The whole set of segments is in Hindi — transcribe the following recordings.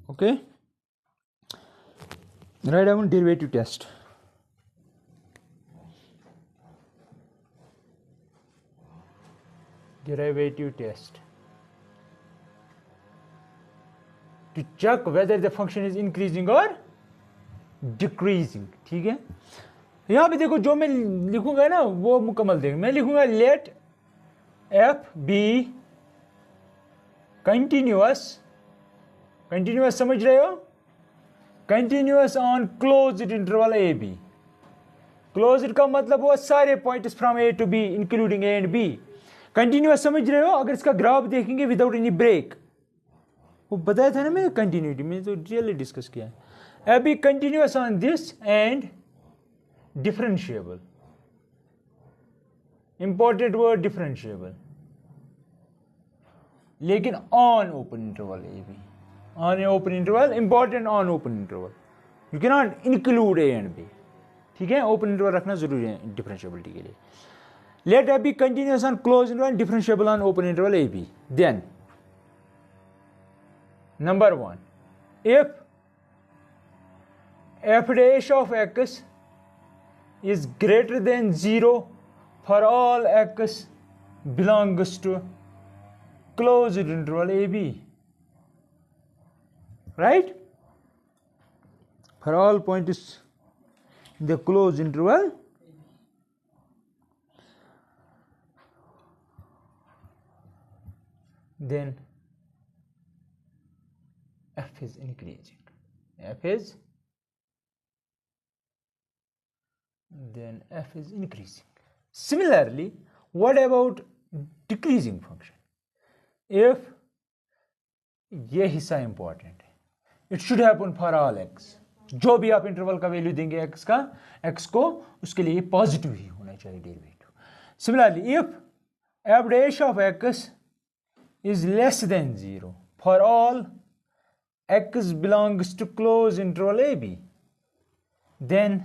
Okay, write down derivative test. Derivative test to check whether the function is increasing or decreasing. ठीक है, यहाँ पे देखो जो मैं लिखूंगा ना वो मुकम्मल देख, मैं लिखूंगा let F be continuous, continuous समझ रहे हो, continuous on closed interval A B. Closed का मतलब वो सारे points from A to B including A and B. Continuous समझ रहे हो, अगर इसका ग्राफ देखेंगे विदाउट एनी ब्रेक, वो बताया था ना मैं कंटिन्यूटी में तो रियली डिस्कस किया है। अभी continuous on this and differentiable, important word differentiable, लेकिन on open interval A B, on a open interval, important on open interval, you can not include A and B. ठीक है, ओपन इंटरवल रखना जरूरी है डिफरेंशिएबिलिटी के लिए। Let A B continuous on close interval, differentiable on open interval A B. Then number 1, if f dash of x is greater than 0 for all x belongs to closed interval AB, right? For all points in the closed interval, then f is increasing, f is, then f is increasing. Similarly, what about decreasing function? If ये हिस्सा इंपॉर्टेंट है, it should happen for all x, जो भी आप इंटरवल का वैल्यू देंगे एक्स का, एक्स को, उसके लिए पॉजिटिव ही होना चाहिए derivative. Similarly if F dash of x is less then 0 for all x belongs to closed interval AB, then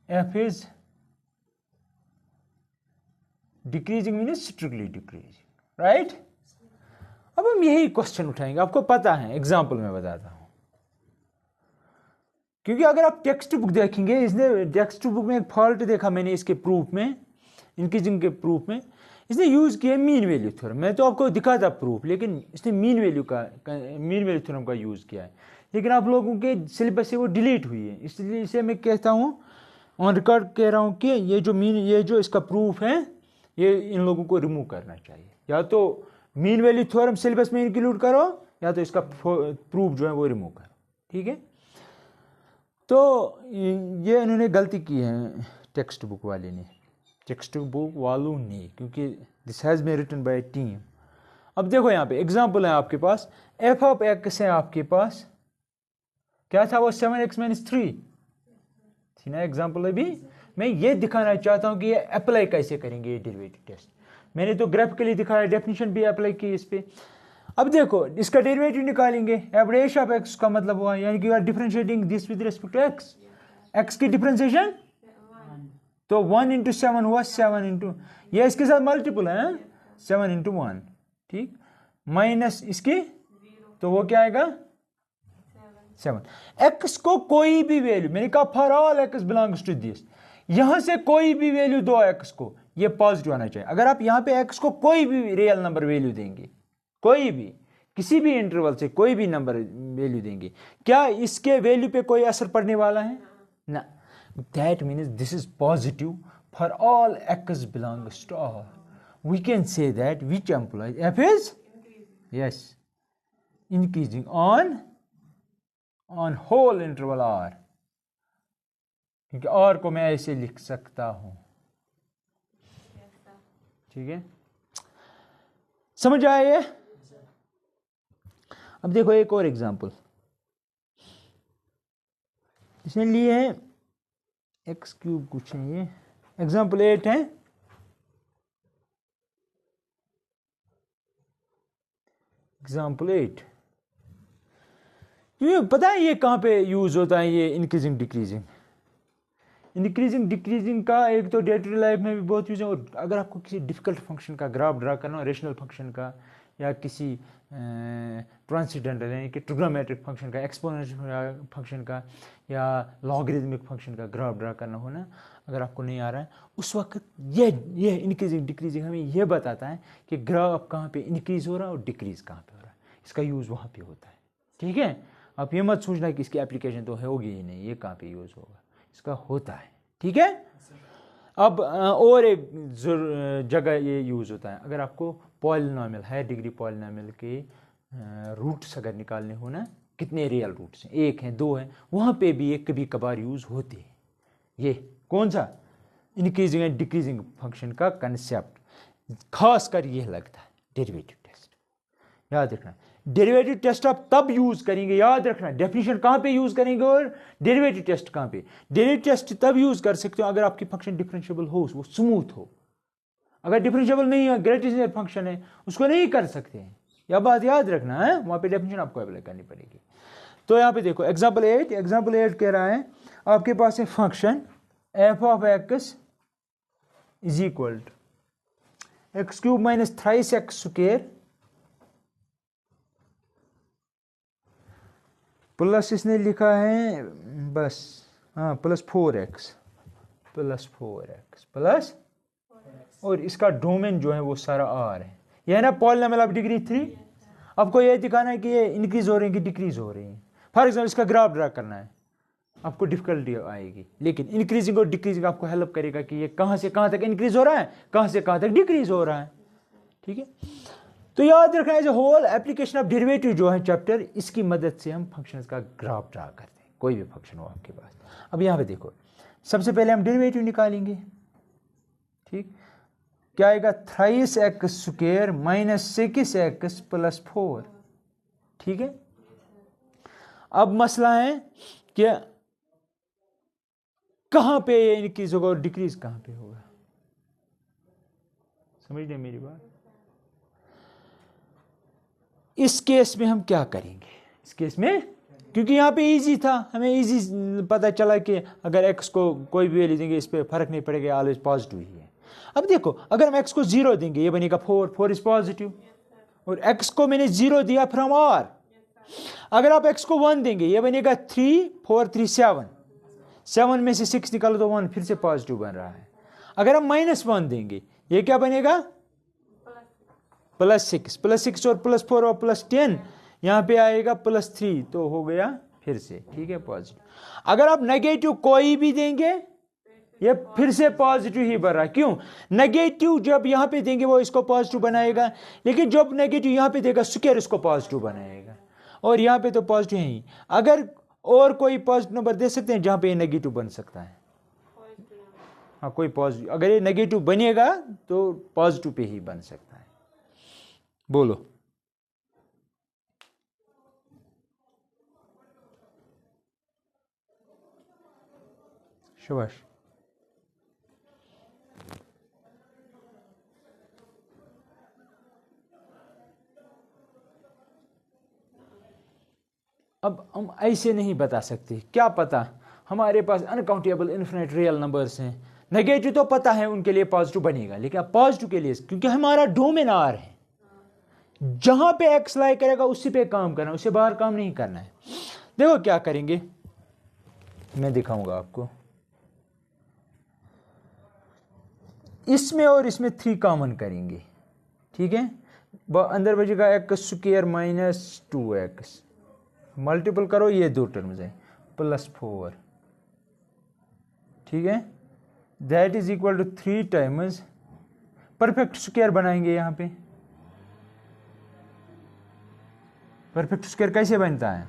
f is decreasing, means strictly decreasing, right? अब हम यही क्वेश्चन उठाएंगे, आपको पता है, एग्जाम्पल में बताता हूं, क्योंकि अगर आप टेक्स्ट बुक देखेंगे, इसने टेक्स्ट बुक में एक फॉल्ट देखा मैंने इसके प्रूफ में, इंक्रीजिंग के प्रूफ में, इसने यूज किया मीन वैल्यू थ्योरम। मैं तो आपको दिखाता प्रूफ, लेकिन इसने मीन वैल्यू थ्योरम का यूज किया है, लेकिन आप लोगों के सिलेबस से वो डिलीट हुई है, इसलिए इसे मैं कहता हूँ, ऑन रिकॉर्ड कह रहा हूँ कि ये जो इसका प्रूफ है, ये इन लोगों को रिमूव करना चाहिए। या तो मीन वैल्यू थ्योरम सिलेबस में इंक्लूड करो, या तो इसका प्रूफ जो है वो रिमूव करो। ठीक है, तो ये इन्होंने गलती की है टेक्स्ट बुक वाले ने, टेक्स्ट बुक वालों ने, क्योंकि this has been written by team. अब देखो यहाँ पे एग्जांपल है आपके पास, एफ ऑफ एक्स है आपके पास, क्या था वो 7x - 3 थी ना एग्जांपल। अभी मैं ये दिखाना चाहता हूँ कि ये अप्लाई कैसे करेंगे ये डेरिवेटिव टेस्ट। मैंने तो ग्राफिकली दिखाया, डेफिनेशन भी अप्लाई की इस पे। अब देखो इसका डेरिवेटिव निकालेंगे, एफ डैश ऑफ एक्स का मतलब हुआ, यानी कि you are differentiating this with respect to X, X की डिफरेंशिएशन, तो 1 × 7 हुआ 7 × ये इसके साथ मल्टीपल है 7 × 1, ठीक, माइनस इसकी, तो वो क्या आएगा 7। एक्स को कोई भी वैल्यू, मैंने कहा for all X belongs to this, यहां से कोई भी वैल्यू दो एक्स को, ये पॉजिटिव आना चाहिए। अगर आप यहां पे एक्स को कोई भी रियल नंबर वैल्यू देंगे, कोई भी किसी भी इंटरवल से कोई भी नंबर वैल्यू देंगे, क्या इसके वैल्यू पे कोई असर पड़ने वाला है ना। That means this is positive for all x belongs to R. We can say that which implies f is yes increasing on whole interval R, क्योंकि R को मैं ऐसे लिख सकता हूं। ठीक है, समझ आया ये? अब देखो एक और एग्जांपल इसने लिए है, x³ कुछ है ये, एग्जाम्पल 8 है। एग्जाम्पल 8 क्यों पता है ये कहाँ पे यूज होता है, ये इंक्रीजिंग डिक्रीजिंग। इंक्रीजिंग डिक्रीजिंग का एक तो डे टू डे लाइफ में भी बहुत यूज है, और अगर आपको किसी डिफिकल्ट फंक्शन का ग्राफ ड्रा करना हो, रेशनल फंक्शन का या किसी ट्रांसेंडेंटल यानी कि ट्रिग्नोमेट्रिक फंक्शन का, एक्सपोनेंशियल फंक्शन का या लॉगरिथमिक फंक्शन का ग्राफ ड्रा करना हो ना, अगर आपको नहीं आ रहा है उस वक्त ये इंक्रीजिंग डिक्रीजिंग हमें यह बताता है कि ग्राफ कहाँ पे इंक्रीज हो रहा है और डिक्रीज कहाँ पे हो रहा है, इसका यूज़ वहाँ पे होता है। ठीक है, आप ये मत सोचना कि इसकी एप्लीकेशन तो होगी ही नहीं, ये कहाँ पे यूज़ होगा, इसका होता है। ठीक है, अब और एक जगह ये यूज़ होता है, अगर आपको पॉलिनॉमियल, हायर डिग्री पॉलिनॉमियल के रूट्स अगर निकालने हो ना, कितने रियल रूट्स हैं, 1 हैं 2 हैं, वहाँ पे भी एक कभी कभार यूज़ होते हैं। ये कौन सा, इंक्रीजिंग एंड डिक्रीजिंग फंक्शन का कंसेप्ट खास कर ये लगता है डेरिवेटिव टेस्ट। याद रखना, डेरिवेटिव टेस्ट आप तब यूज करेंगे, याद रखना डेफिनेशन कहाँ पे यूज करेंगे और डेरिवेटिव टेस्ट कहाँ पे। डेरिवेटिव टेस्ट तब यूज कर सकते हो अगर आपकी फंक्शन डिफरेंशिएबल हो, वो स्मूथ हो। अगर डिफरेंशिएबल नहीं है, ग्रेटिशियर फंक्शन है, उसको नहीं कर सकते हैं, यह बात याद रखना है, वहाँ पे डेफिनेशन आपको अप्लाई करनी पड़ेगी। तो यहाँ पे देखो एग्जाम्पल 8 कह रहा है आपके पास है function F of x is equal to X cube minus thrice X square plus इसने लिखा है बस हाँ प्लस 4x प्लस और इसका डोमेन जो है वो सारा आर है। यह है ना पॉलिनॉमियल ऑफ डिग्री 3। आपको ये दिखाना है कि ये इंक्रीज हो रही है कि डिक्रीज हो रही है। फॉर एग्जाम्पल इसका ग्राफ ड्रा करना है, आपको डिफिकल्टी आएगी, लेकिन इंक्रीजिंग और डिक्रीजिंग आपको हेल्प करेगा कि ये कहाँ से कहाँ तक इंक्रीज हो रहा है, कहाँ से कहाँ तक डिक्रीज हो रहा है। ठीक है, तो याद रखना as a whole application of derivative जो है चैप्टर, इसकी मदद से हम फंक्शंस का ग्राफ ड्रा करते हैं, कोई भी फंक्शन हो आपके पास। अब यहाँ पे देखो, सबसे पहले हम डेरिवेटिव निकालेंगे। ठीक, क्या आएगा, thrice X square minus 6x plus 4। ठीक है, अब मसला है कि कहां पे ये इंक्रीज होगा और डिक्रीज कहां पे होगा, समझ रहे मेरी बात। इस केस में हम क्या करेंगे, इस केस में क्योंकि यहाँ पे इजी था, हमें इजी पता चला कि अगर x को कोई भी वैल्यू देंगे इस पे फर्क नहीं पड़ेगा, ऑलवेज पॉजिटिव ही है। अब देखो अगर हम x को 0 देंगे ये बनेगा 4 इज पॉजिटिव, और x को मैंने 0 दिया फ्रॉम r। अगर आप x को 1 देंगे ये बनेगा 3 4 3 7 में से 6 निकालो तो 1 फिर से पॉजिटिव बन रहा है। अगर हम -1 देंगे ये क्या बनेगा, +6 और +4 और +10, यहाँ पे आएगा +3 तो हो गया फिर से, ठीक है, पॉजिटिव। अगर आप नेगेटिव कोई भी देंगे ये फिर से पॉजिटिव ही बन रहा है। क्यों, नेगेटिव जब यहाँ पे देंगे वो इसको पॉजिटिव बनाएगा, लेकिन जब नेगेटिव यहाँ पे देगा स्क्वायर इसको पॉजिटिव बनाएगा, और यहाँ पे तो पॉजिटिव है ही। अगर और कोई पॉजिटिव नंबर दे सकते हैं जहाँ पे ये नेगेटिव बन सकता है, हाँ कोई पॉजिटिव, अगर ये नेगेटिव बनेगा तो पॉजिटिव पे ही बन सकता है। बोलो, शाबाश। अब हम ऐसे नहीं बता सकते, क्या पता हमारे पास अनकाउंटेबल इन्फिनिट रियल नंबर्स हैं, नेगेटिव तो पता है उनके लिए पॉजिटिव बनेगा, लेकिन अब पॉजिटिव के लिए क्योंकि हमारा डोमेन आर है, जहां पे एक्स लाई करेगा उसी पे काम करना है, उससे बाहर काम नहीं करना है। देखो क्या करेंगे, मैं दिखाऊंगा आपको। इसमें और इसमें 3 कॉमन करेंगे, ठीक है, अंदर बचेगा x square minus 2x, multiple करो ये 2 टर्म्स है +4, ठीक है, that is equal to 3 times perfect square बनाएंगे। यहाँ पे परफेक्ट स्क्वायर कैसे बनता है,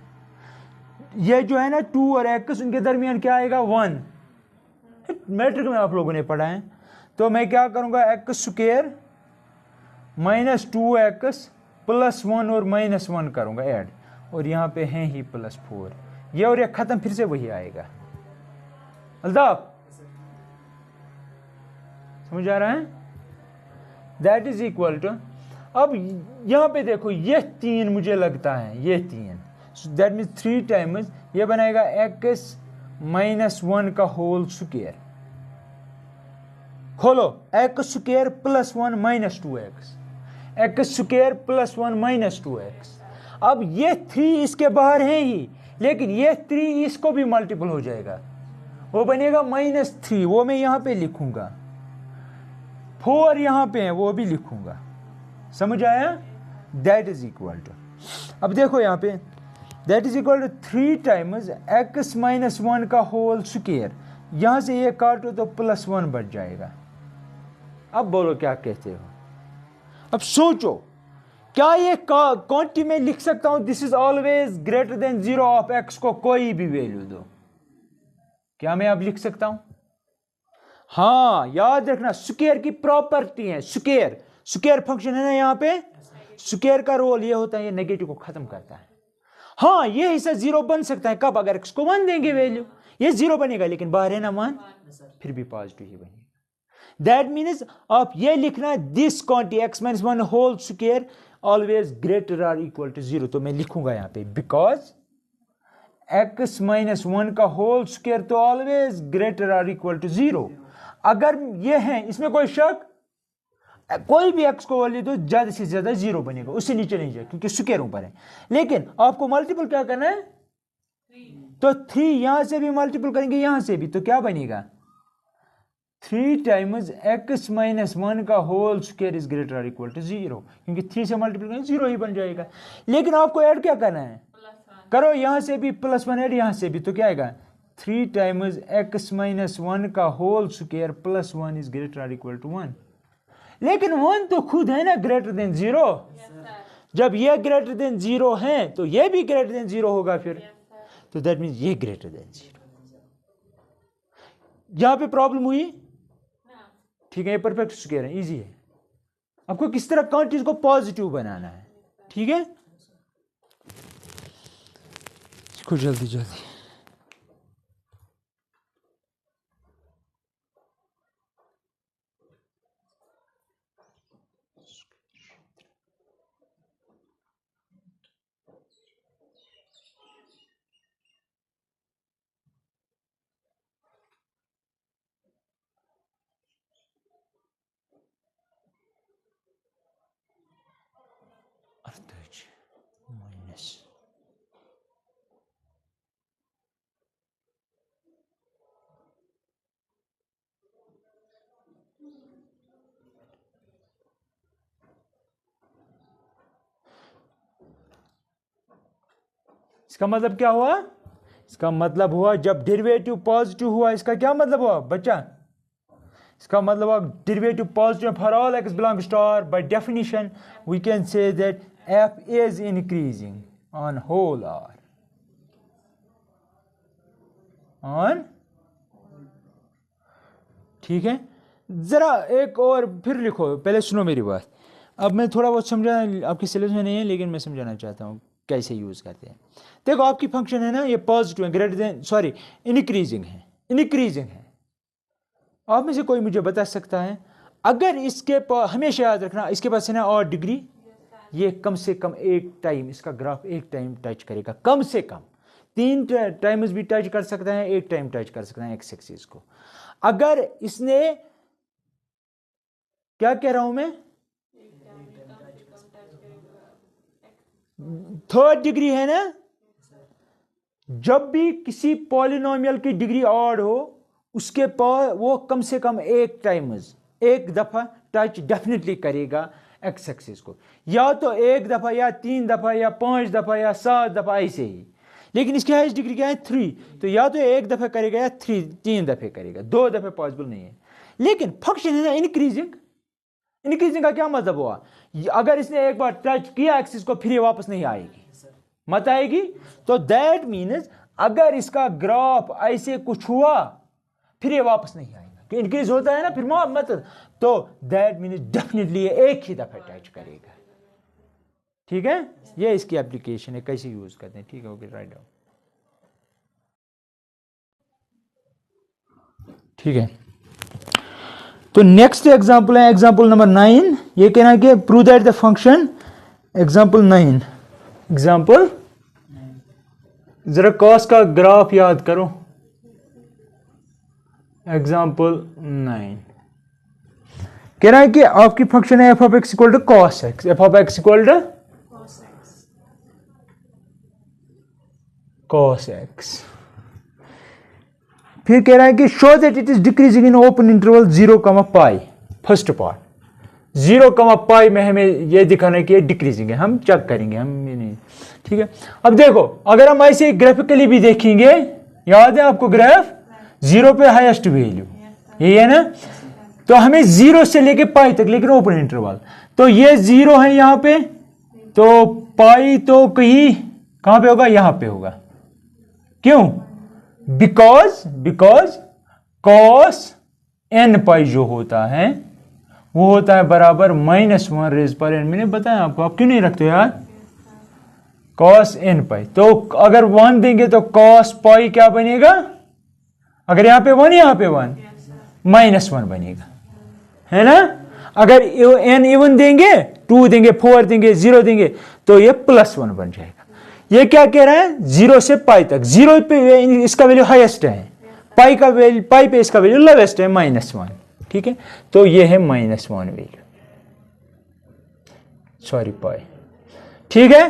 ये जो है ना 2 और x उनके दरमियान क्या आएगा 1, मैट्रिक में आप लोगों ने पढ़ा है। तो मैं क्या करूंगा, x square minus 2x plus 1 और -1 करूंगा ऐड, और यहाँ पे है ही +4, ये और ये खत्म, फिर से वही आएगा। अल्ताफ समझ आ रहा है, दैट इज इक्वल टू, अब यहाँ पे देखो ये 3 मुझे लगता है, ये 3, दैट मीन्स 3 टाइम्स ये बनाएगा x -1 का होल स्क्वायर, खोलो x square +1 -2x, x square plus 1 minus 2x। अब ये 3 इसके बाहर है ही, लेकिन ये 3 इसको भी मल्टीपल हो जाएगा, वो बनेगा -3, वो मैं यहां पे लिखूंगा। 4 यहां पे है, वो भी लिखूंगा। समझ आया? दैट इज इक्वल टू, अब देखो यहां पे, that is equal to 3 times x minus 1 का होल स्क्वायर। यहां से ये काटो तो +1 बच जाएगा। अब बोलो क्या कहते हो? अब सोचो, क्या ये क्वांटिटी में लिख सकता हूं this is always greater than 0 of x को कोई भी वैल्यू दो? क्या मैं अब लिख सकता हूं? हाँ, याद रखना स्क्वायर की प्रॉपर्टी है। स्क्वायर फंक्शन है ना, यहां पे स्क्वायर का रोल ये होता है, ये नेगेटिव को खत्म करता है। हाँ, ये हिस्सा 0 बन सकता है कब? अगर x को 1 देंगे वैल्यू, ये 0 बनेगा, लेकिन बाहर है ना 1, फिर भी पॉजिटिव ही बनेगा। दैट मीन्स आप ये लिखना, this quantity x minus 1 whole square always greater और इक्वल टू 0। तो मैं लिखूंगा यहां पे बिकॉज x माइनस 1 का होल स्क्वायर तो ऑलवेज ग्रेटर और इक्वल टू 0। अगर ये है, इसमें कोई शक, कोई भी x को वैल्यू दो, ज्यादा से ज्यादा 0 बनेगा, उससे नीचे नहीं जाए क्योंकि स्क्वायर ऊपर है। लेकिन आपको मल्टीपल क्या करना है? तो 3 यहां से भी मल्टीपल करेंगे, यहां से भी, तो क्या बनेगा? 3 टाइम्स x माइनस 1 का होल स्क्वायर इज ग्रेटर और इक्वल टू 0, क्योंकि 3 से मल्टीपल करेंगे 0 ही बन जाएगा। लेकिन आपको ऐड क्या करना है? करो, यहां से भी +1 ऐड, यहां से भी, तो क्या आएगा? 3 टाइम्स x माइनस 1 का whole square plus 1 is greater और इक्वल टू 1। लेकिन 1 तो खुद है ना ग्रेटर देन 0। जब ये ग्रेटर देन 0 है तो ये भी ग्रेटर देन 0 होगा फिर। तो दैट मीन्स ये ग्रेटर देन 0। यहां पे प्रॉब्लम हुई? ठीक है, ये परफेक्ट स्क्वायर है, इजी है। आपको किस तरह क्वांटिटीज को पॉजिटिव बनाना है, ठीक है? इसको जल्दी जल्दी माइनस इसका मतलब क्या हुआ? इसका मतलब हुआ जब डेरिवेटिव पॉजिटिव हुआ, इसका क्या मतलब हुआ बच्चा? इसका मतलब हुआ derivative positive for all x belongs to R। By definition we can say that f is increasing on whole R, on, ठीक है? जरा एक और फिर लिखो, पहले सुनो मेरी बात। अब मैं थोड़ा बहुत समझा, आपके सिलेबस में नहीं है, लेकिन मैं समझाना चाहता हूँ कैसे यूज करते हैं। देखो, आपकी फंक्शन है ना, ये पॉजिटिव है, ग्रेटर देन, सॉरी, इंक्रीजिंग है, इंक्रीजिंग है। आप में से कोई मुझे बता सकता है, अगर इसके हमेशा याद रखना, इसके पास है ना और डिग्री, ये कम से कम एक टाइम, इसका ग्राफ एक टाइम टच करेगा, कम से कम 3 टाइम्स भी टच कर सकता है, एक टाइम टच कर सकता है एक्स एक्सिस को। अगर इसने, क्या कह रहा हूं मैं, 3rd डिग्री है ना, जब भी किसी पॉलिनोमियल की डिग्री ऑड हो, उसके पास वो कम से कम एक टाइम्स, एक दफा टच डेफिनेटली करेगा एक्स एक्सिस को, या तो एक दफा या 3 दफा या 5 दफा या 7 दफा, ऐसे ही। लेकिन इसकी हाईएस्ट डिग्री क्या है? 3, तो या तो एक दफा करेगा या 3 दफे करेगा, 2 दफे पॉसिबल नहीं है। लेकिन फंक्शन है ना इंक्रीजिंग, इंक्रीजिंग का क्या मतलब हुआ? अगर इसने एक बार टच किया एक्सिस को, फिर ये वापस नहीं आएगी, मत आएगी। तो दैट मीन्स अगर इसका ग्राफ ऐसे कुछ हुआ, फिर ये वापस नहीं आएगा, कि इंक्रीज होता है ना फिर मत, तो दैट मीन्स डेफिनेटली ये एक ही दफा टच करेगा, ठीक है? ये इसकी एप्लीकेशन है, कैसे यूज करते हैं, ठीक है? ओके, राइट डाउन, ठीक है? तो नेक्स्ट एग्जांपल है एग्जांपल नंबर 9। ये कहना है कि prove that the function, example 9, example, जरा कॉस का ग्राफ याद करो, एग्जांपल 9। कह रहा है कि आपकी फंक्शन है f of x equal to cos x, f of x equal to cos x. फिर कह रहा है कि show that it is decreasing in open interval 0, pi. First part 0, में हमें यह दिखाना है कि ये डिक्रीजिंग है, हम चेक करेंगे, हम नहीं, ठीक है। अब देखो अगर हम ऐसे ग्राफिकली भी देखेंगे, याद है आपको ग्राफ 0 पे हाईएस्ट वैल्यू यही है ना, तो हमें 0 से लेके पाई तक, लेकिन ओपन इंटरवल, तो ये 0 है यहां पे, तो पाई तो कहां पे होगा, यहां पे होगा। क्यों? बिकॉज कॉस एन पाई जो होता है वो होता है बराबर -1 रेज पर एन। मैंने बताया आपको, आप क्यों नहीं रखते यार, कॉस एन पाई। तो अगर 1 देंगे तो कॉस पाई क्या बनेगा, अगर यहां पे 1 यहां पे 1, -1 बनेगा, है ना। अगर एन इवन देंगे, 2 देंगे, 4 देंगे, 0 देंगे, तो ये +1 बन जाएगा। ये क्या कह रहा है, 0 से पाई तक, 0 पे इसका वैल्यू हाईएस्ट है, पाई पे इसका वैल्यू लोवेस्ट है, -1, ठीक है। तो ये है -1 वैल्यू, सॉरी पाई, ठीक है।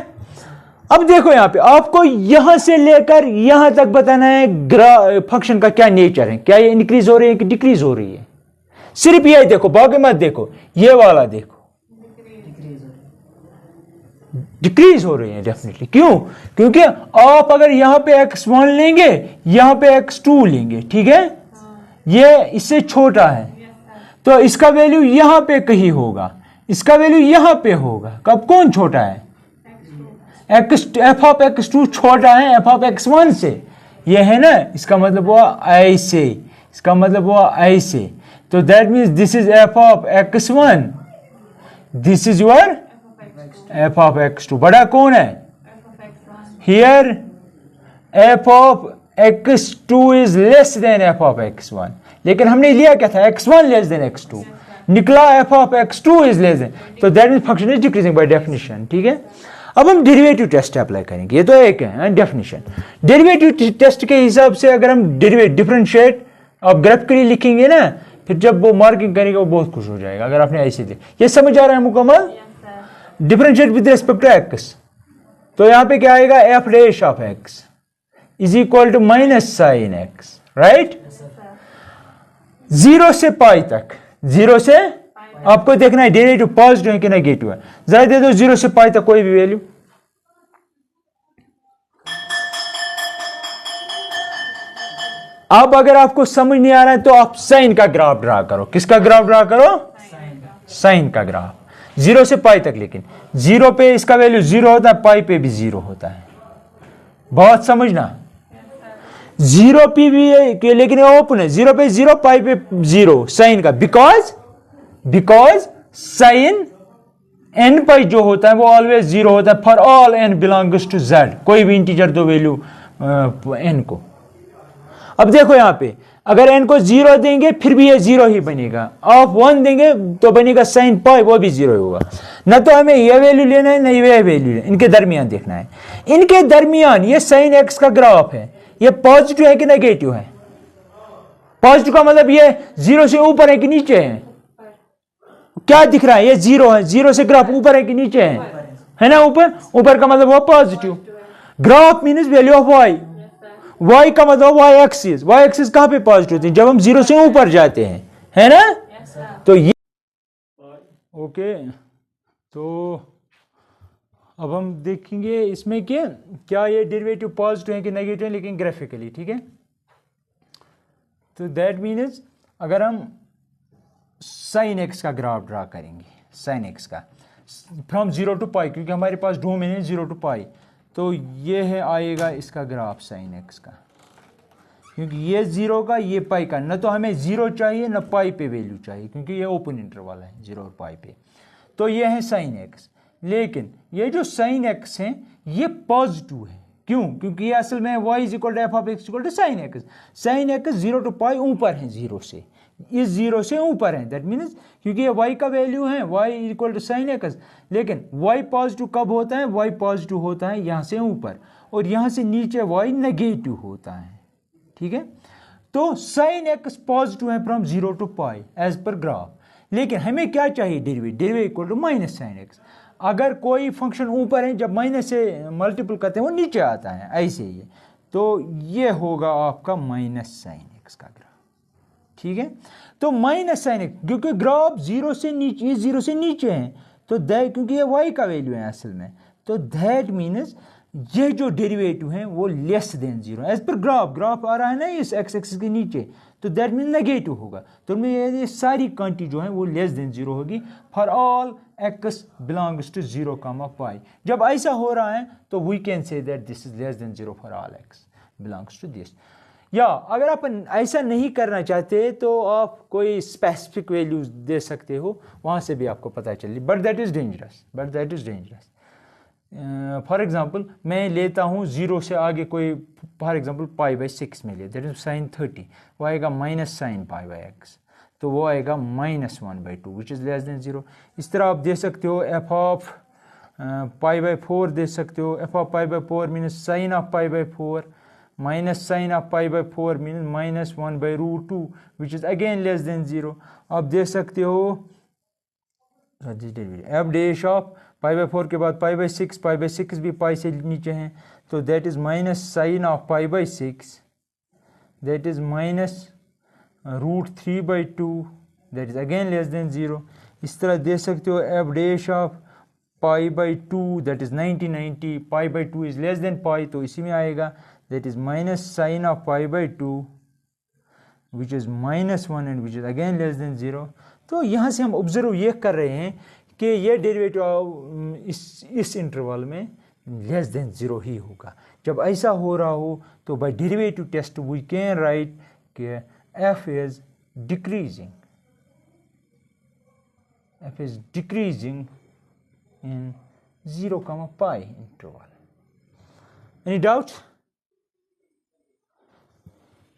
अब देखो यहां पे आपको यहां से लेकर यहां तक बताना है फंक्शन का क्या नेचर है, क्या ये इंक्रीज हो रही है कि डिक्रीज हो रही है। सिर्फ ये देखो, बाकी मत देखो, ये वाला देखो, डिक्रीज हो रही है डेफिनेटली। क्यों? क्योंकि आप अगर यहां पे x1 लेंगे, यहां पे x2 लेंगे, ठीक है, ये इससे छोटा है, तो इसका वैल्यू यहां पे कहीं होगा, इसका वैल्यू यहां पे होगा। कब कौन छोटा है, एफ ऑफ x2 छोटा है एफ ऑफ x1 से, ये है ना, इसका मतलब हुआ ऐसे, इसका मतलब हुआ ऐसे। तो that means this is F of x1, this is your F of x2। बड़ा कौन है here, F of x2 is less then F of x1, लेकिन हमने लिया क्या था, x1 लेस देन x2, निकला F of x2 is less than, तो that means function is decreasing by definition, ठीक है। अब हम डेरिवेटिव टेस्ट अप्लाई करेंगे, ये तो एक है डेफिनेशन। डेरिवेटिव टेस्ट के हिसाब से अगर हम डिफरेंशिएट आप ग्राफिकली लिखेंगे ना, फिर जब वो मार्किंग करेंगे वो बहुत खुश हो जाएगा। अगर आपने ऐसे दे, ये समझ आ रहा है मुकम्मल, differentiate with respect to x, तो यहां पे क्या आएगा, f dash of x is equal to minus sine x, right. 0 से पाई तक, 0 से आपको देखना है डेरिवेटिव पॉजिटिव है कि नेगेटिव है, जरा दे दो 0 से पाई तक कोई भी वैल्यू। अब अगर आपको समझ नहीं आ रहा है तो आप साइन का ग्राफ ड्रा करो। किसका ग्राफ ड्रा करो, साइन का ग्राफ, 0 से पाई तक। लेकिन 0 पे इसका वैल्यू 0 होता है, पाई पे भी 0 होता है, बहुत समझना। 0 पे भी लेकिन ओपन है, 0 पे 0, पाई पे 0 साइन का, बिकॉज साइन एन पाई जो होता है वो ऑलवेज 0 होता है for all n belongs to z, कोई भी इंटीजर दो वैल्यू एन को। अब देखो यहां पे अगर एन को 0 देंगे फिर भी ये 0 ही बनेगा, आप 1 देंगे तो बनेगा साइन पाई, वो भी 0 होगा। ना तो हमें ये वैल्यू लेना है ना ये वैल्यू लेना, इनके दरमियान देखना है। इनके दरमियान ये साइन एक्स का ग्राफ है, ये पॉजिटिव है कि नेगेटिव है। पॉजिटिव का मतलब ये 0 से ऊपर है कि नीचे है, क्या दिख रहा है, ये 0 है, 0 से ग्राफ ऊपर है कि नीचे है ना, ऊपर का मतलब वो positive. Graph means value of y, y का मतलब y एक्सिस, y एक्सिस कहां पे पॉजिटिव होती है, जब हम 0 से ऊपर जाते हैं, है ना। तो ये ओके, तो अब हम देखेंगे इसमें कि क्या ये डेरिवेटिव पॉजिटिव है कि नेगेटिव है, लेकिन ग्राफिकली, ठीक है। तो दैट मीन्स अगर हम साइन एक्स का ग्राफ ड्रा करेंगे, साइन एक्स का फ्रॉम 0 टू पाई, क्योंकि हमारे पास डोमेन है 0 टू पाई, तो ये है आएगा इसका ग्राफ साइन एक्स का, क्योंकि ये 0 का ये पाई का, न तो हमें 0 चाहिए न पाई पे वैल्यू चाहिए, क्योंकि ये ओपन इंटरवल है 0 और पाई पे। तो ये है साइन एक्स, लेकिन ये जो साइन एक्स है ये पॉजिटिव है। क्यों? क्योंकि ये असल में y is equal to F of x equal to sine X. Sine X 0 to pi ऊपर है, 0 से, इस 0 से ऊपर है, दैट मीन्स क्योंकि ये y का वैल्यू है y equal to sine x, लेकिन y पॉजिटिव कब होता है, y पॉजिटिव होता है यहां से ऊपर, और यहां से नीचे y नेगेटिव होता है, ठीक है। तो साइन एक्स पॉजिटिव है फ्रॉम 0 टू पाई एज पर ग्राफ, लेकिन हमें क्या चाहिए, derivative equal to minus sine x. अगर कोई फंक्शन ऊपर है, जब माइनस से मल्टीपल करते हैं वो नीचे आता है, ऐसे ही, तो ये होगा आपका माइनस साइन एक्स का ग्राफ। ठीक है, तो माइनस साइन एक्स, क्योंकि ग्राफ जीरो से नीचे है, तो क्योंकि ये वाई का वैल्यू है असल में, तो दैट मीन्स ये जो डेरिवेटिव है वो लेस देन जीरो एज पर ग्राफ आ रहा है ना इस एक्स एक्सिस के नीचे, तो दैट मीन नेगेटिव होगा। तो ये सारी क्वांटिटी जो है वो लेस देन जीरो होगी for all X belongs to zero comma pi. जब ऐसा हो रहा है तो we can say that this is less than zero for all X belongs to this. या अगर आप ऐसा नहीं करना चाहते तो आप कोई स्पेसिफिक वैल्यूज दे सकते हो, वहाँ से भी आपको पता चले, but that is dangerous. For example मैं लेता हूँ जीरो से आगे कोई, फॉर एग्जाम्पल पाई बाई 6 में ले, दैट इज साइन 30, वो आएगा minus sine pi by x, तो वो आएगा -1/2 which is less than zero. इस तरह आप दे सकते हो एफ ऑफ पाई बाई 4 दे सकते हो, f of pi by 4 minus sine of pi by 4 minus sine of pi by 4 minus -1/√2 which is again less than zero. आप दे सकते हो F dash of pi by 4 के बाद पाई बाई 6 भी पाई से नीचे हैं, तो that is minus sine of pi by 6 that is -√3/2 that is again less than zero. इस तरह दे सकते हो F dash of pi by 2 that is 90 pi by 2 is less than pi, तो इसी में आएगा that is minus sine of pi by 2 which is -1 and which is again less than zero. तो यहाँ से हम ऑब्जर्व ये कर रहे हैं कि ये डेरिवेटिव इस इंटरवल में लेस देन जीरो ही होगा। जब ऐसा हो रहा हो तो by derivative test we can write कि F is decreasing in 0, interval. Any doubt?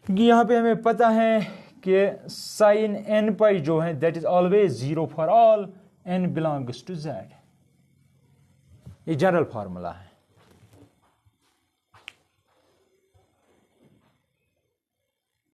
क्योंकि यहाँ पे हमें पता है कि साइन n पाई जो है that is always 0 for all n belongs to z। ये जनरल फार्मूला है।